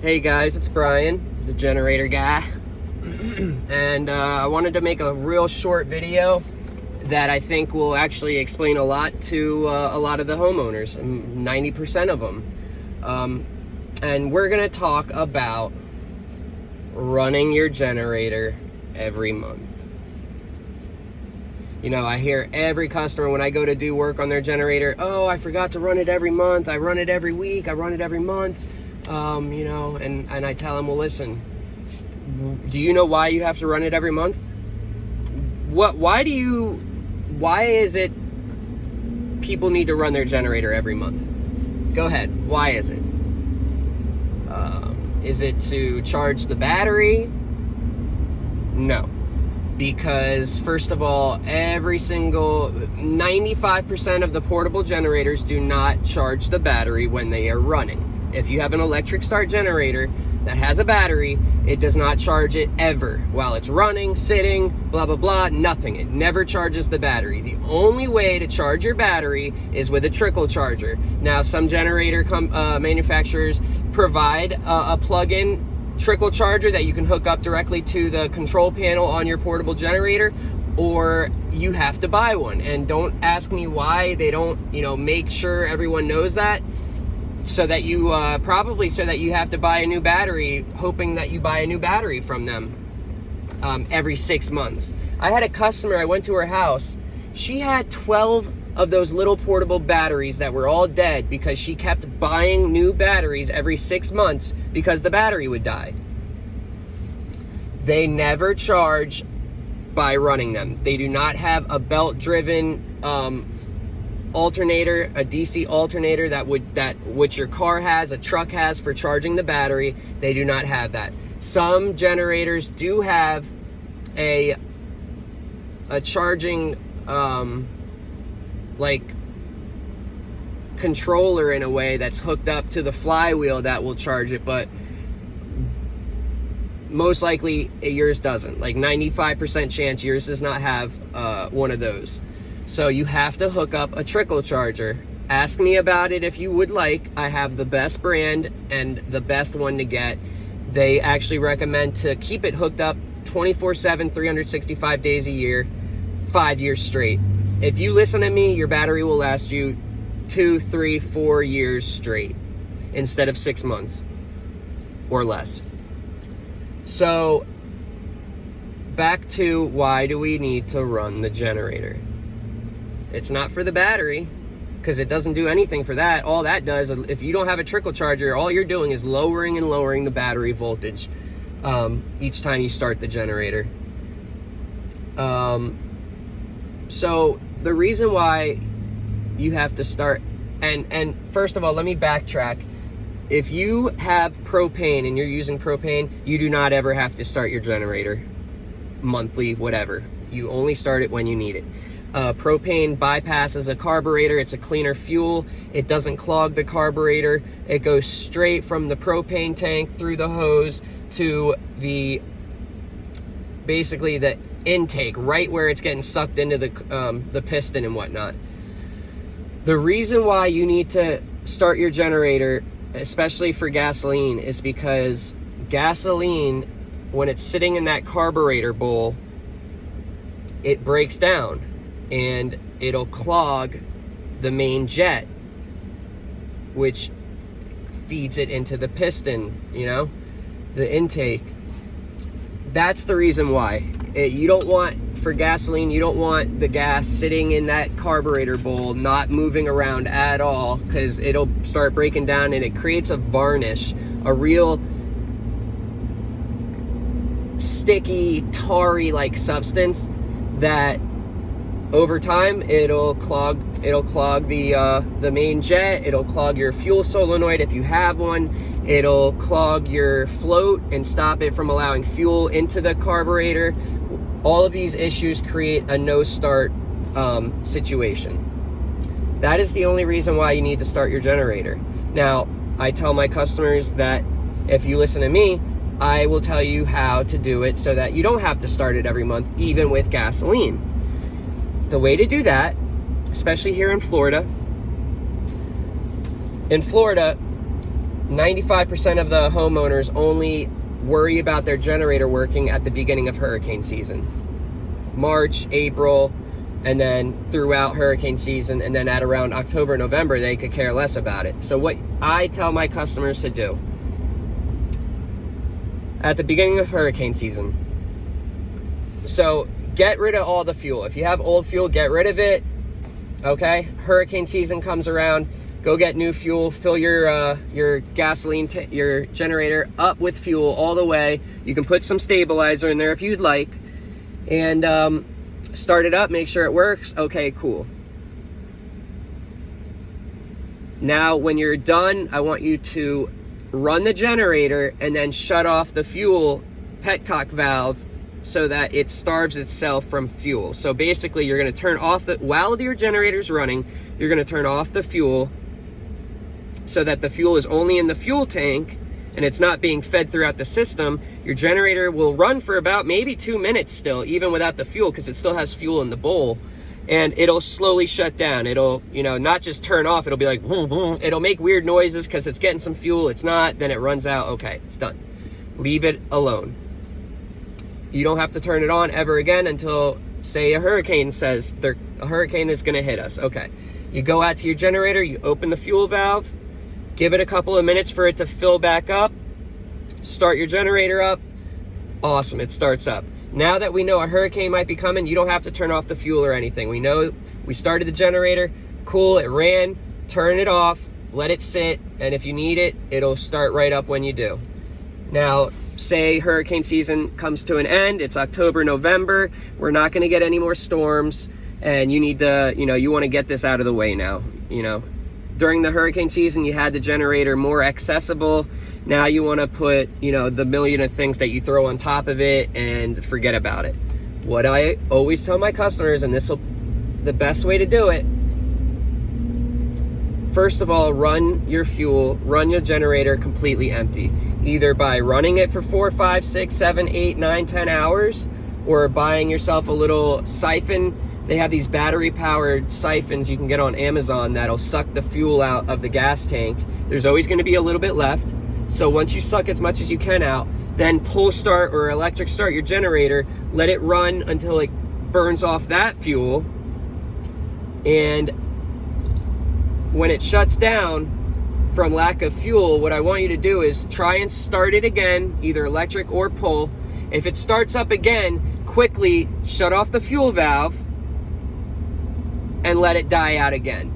Hey guys, it's Brian, the generator guy, and I wanted to make a real short video that I think will actually explain a lot to a lot of the homeowners, 90% of them. And we're gonna talk about running your generator every month. You know, I hear every customer when I go to do work on their generator, oh, I forgot to run it every month, I run it every week, I run it every month. And I tell them, well, listen, do you know why you have to run it every month? Why is it people need to run their generator every month? Go ahead. Why is it? Is it to charge the battery? No. Because first of all, every single 95% of the portable generators do not charge the battery when they are running. If you have an electric start generator that has a battery, it does not charge it ever. While it's running, sitting, blah, blah, blah, nothing. It never charges the battery. The only way to charge your battery is with a trickle charger. Now, some generator manufacturers provide a plug-in trickle charger that you can hook up directly to the control panel on your portable generator, or you have to buy one. And don't ask me why they don't, make sure everyone knows that. So that you probably so that you have to buy a new battery, hoping that you buy a new battery from them every 6 months. I had a customer, I went to her house. She had 12 of those little portable batteries that were all dead because she kept buying new batteries every 6 months because the battery would die. They never charge by running them. They do not have a belt-driven alternator, a DC alternator that which your car has, a truck has for charging the battery. They do not have that. Some generators do have a charging controller in a way that's hooked up to the flywheel that will charge it, but most likely yours doesn't. Like 95% chance yours does not have one of those. So you have to hook up a trickle charger. Ask me about it if you would like. I have the best brand and the best one to get. They actually recommend to keep it hooked up 24/7, 365 days a year, 5 years straight. If you listen to me, your battery will last you 2, 3, 4 years straight instead of 6 months or less. So back to why do we need to run the generator? It's not for the battery, because it doesn't do anything for that. All that does, if you don't have a trickle charger, all you're doing is lowering and lowering the battery voltage each time you start the generator. So the reason why you have to start, and first of all, let me backtrack. If you have propane and you're using propane, you do not ever have to start your generator monthly, whatever. You only start it when you need it. Propane bypasses a carburetor. It's a cleaner fuel. It doesn't clog the carburetor. It goes straight from the propane tank through the hose to basically the intake, right where it's getting sucked into the piston and whatnot. The reason why you need to start your generator, especially for gasoline, is because gasoline, when it's sitting in that carburetor bowl, it breaks down and it'll clog the main jet, which feeds it into the piston, the intake. That's the reason why. You don't want, for gasoline, you don't want the gas sitting in that carburetor bowl, not moving around at all, because it'll start breaking down and it creates a varnish, a real sticky, tarry-like substance that over time it'll clog the main jet. It'll clog your fuel solenoid if you have one. It'll clog your float and stop it from allowing fuel into the carburetor. All of these issues create a no-start situation. That is the only reason why you need to start your generator. Now, I tell my customers that if you listen to me, I will tell you how to do it so that you don't have to start it every month, even with gasoline. The way to do that, especially here in Florida, 95% of the homeowners only worry about their generator working at the beginning of hurricane season. March, April, and then throughout hurricane season, and then at around October, November, they could care less about it. So what I tell my customers to do at the beginning of hurricane season, so get rid of all the fuel. If you have old fuel, get rid of it. Okay, hurricane season comes around, go get new fuel, fill your gasoline, your generator up with fuel all the way. You can put some stabilizer in there if you'd like, and start it up, make sure it works. Okay, cool. Now, when you're done, I want you to run the generator and then shut off the fuel Petcock valve so that it starves itself from fuel. So basically, you're going to turn off while your generator's running, you're going to turn off the fuel so that the fuel is only in the fuel tank and it's not being fed throughout the system. Your generator will run for about maybe 2 minutes still, even without the fuel, because it still has fuel in the bowl, and it'll slowly shut down. It'll, not just turn off, it'll be like, boom, boom. It'll make weird noises because it's getting some fuel, it's not, then it runs out. Okay, it's done. Leave it alone. You don't have to turn it on ever again until, say, a hurricane says a hurricane is gonna hit us. Okay, you go out to your generator, you open the fuel valve, give it a couple of minutes for it to fill back up, start your generator up. Awesome, it starts up. Now that we know a hurricane might be coming, you don't have to turn off the fuel or anything. We know we started the generator, cool, it ran, turn it off, let it sit, and if you need it, it'll start right up when you do. Now, say hurricane season comes to an end, it's October, November, we're not gonna get any more storms, and you need to, you wanna get this out of the way now, During the hurricane season, you had the generator more accessible. Now you want to put, the million of things that you throw on top of it and forget about it. What I always tell my customers, and the best way to do it, first of all, run your generator completely empty. Either by running it for 4, 5, 6, 7, 8, 9, 10 hours, or buying yourself a little siphon. They have these battery-powered siphons you can get on Amazon that'll suck the fuel out of the gas tank. There's always going to be a little bit left. So once you suck as much as you can out, then pull start or electric start your generator, let it run until it burns off that fuel. And when it shuts down from lack of fuel, what I want you to do is try and start it again, either electric or pull. If it starts up again, quickly shut off the fuel valve and let it die out again.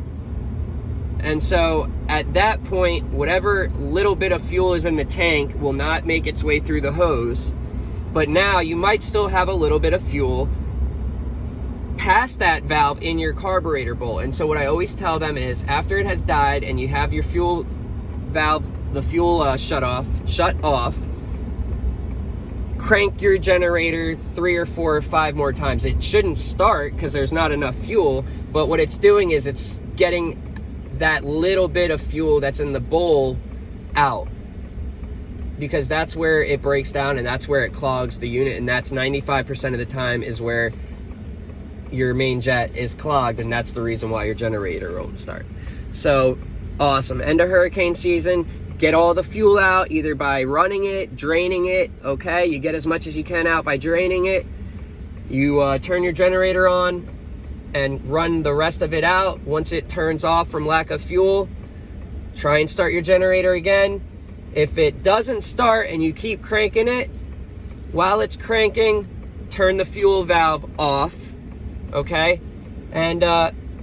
And so at that point, whatever little bit of fuel is in the tank will not make its way through the hose, but now you might still have a little bit of fuel past that valve in your carburetor bowl. And so what I always tell them is, after it has died and you have your fuel valve, the fuel shut off, crank your generator 3 or 4 or 5 more times. It shouldn't start because there's not enough fuel, but what it's doing is it's getting that little bit of fuel that's in the bowl out, because that's where it breaks down and that's where it clogs the unit, and that's 95% of the time is where your main jet is clogged, and that's the reason why your generator won't start. So awesome. End of hurricane season. Get all the fuel out, either by running it, draining it, okay? You get as much as you can out by draining it. You turn your generator on and run the rest of it out. Once it turns off from lack of fuel, try and start your generator again. If it doesn't start and you keep cranking it, while it's cranking, turn the fuel valve off, okay? And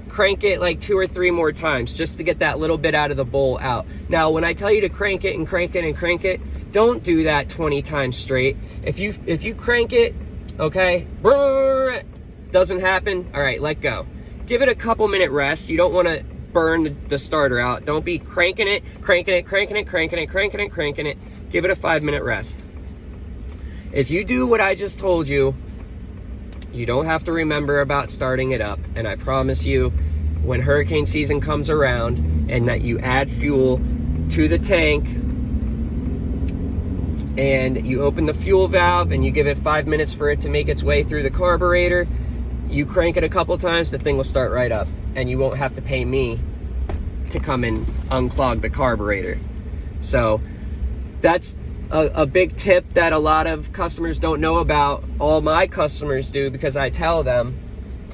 crank it like 2 or 3 more times just to get that little bit out of the bowl out. Now, when I tell you to crank it and crank it and crank it, don't do that 20 times straight. If you crank it, okay, brrr, doesn't happen, all right, let go. Give it a couple minute rest. You don't want to burn the starter out. Don't be cranking it. Give it a 5-minute rest. If you do what I just told you, you don't have to remember about starting it up. And I promise you, when hurricane season comes around and that you add fuel to the tank and you open the fuel valve and you give it 5 minutes for it to make its way through the carburetor, you crank it a couple times, the thing will start right up, and you won't have to pay me to come and unclog the carburetor. So that's a big tip that a lot of customers don't know about. All my customers do because I tell them,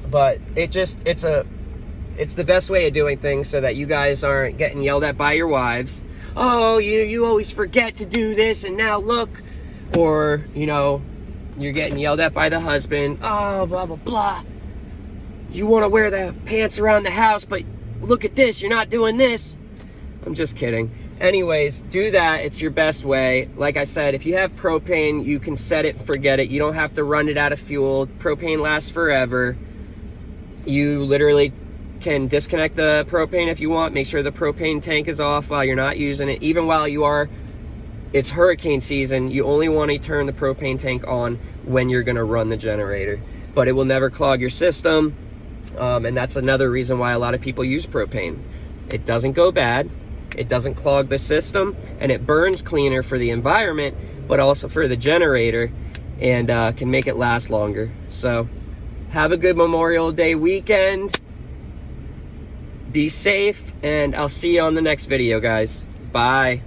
but it's the best way of doing things so that you guys aren't getting yelled at by your wives. Oh, you always forget to do this, and now look. Or, you know, you're getting yelled at by the husband. Oh, blah, blah, blah. You want to wear the pants around the house, but look at this. You're not doing this. I'm just kidding. Anyways, do that. It's your best way. Like I said, if you have propane, you can set it, forget it. You don't have to run it out of fuel. Propane lasts forever. You literally can disconnect the propane if you want. Make sure the propane tank is off while you're not using it. Even while you are, it's hurricane season, you only want to turn the propane tank on when you're going to run the generator. But it will never clog your system. And that's another reason why a lot of people use propane. It doesn't go bad. It doesn't clog the system, and it burns cleaner for the environment, but also for the generator, and can make it last longer. So have a good Memorial Day weekend. Be safe, and I'll see you on the next video, guys. Bye.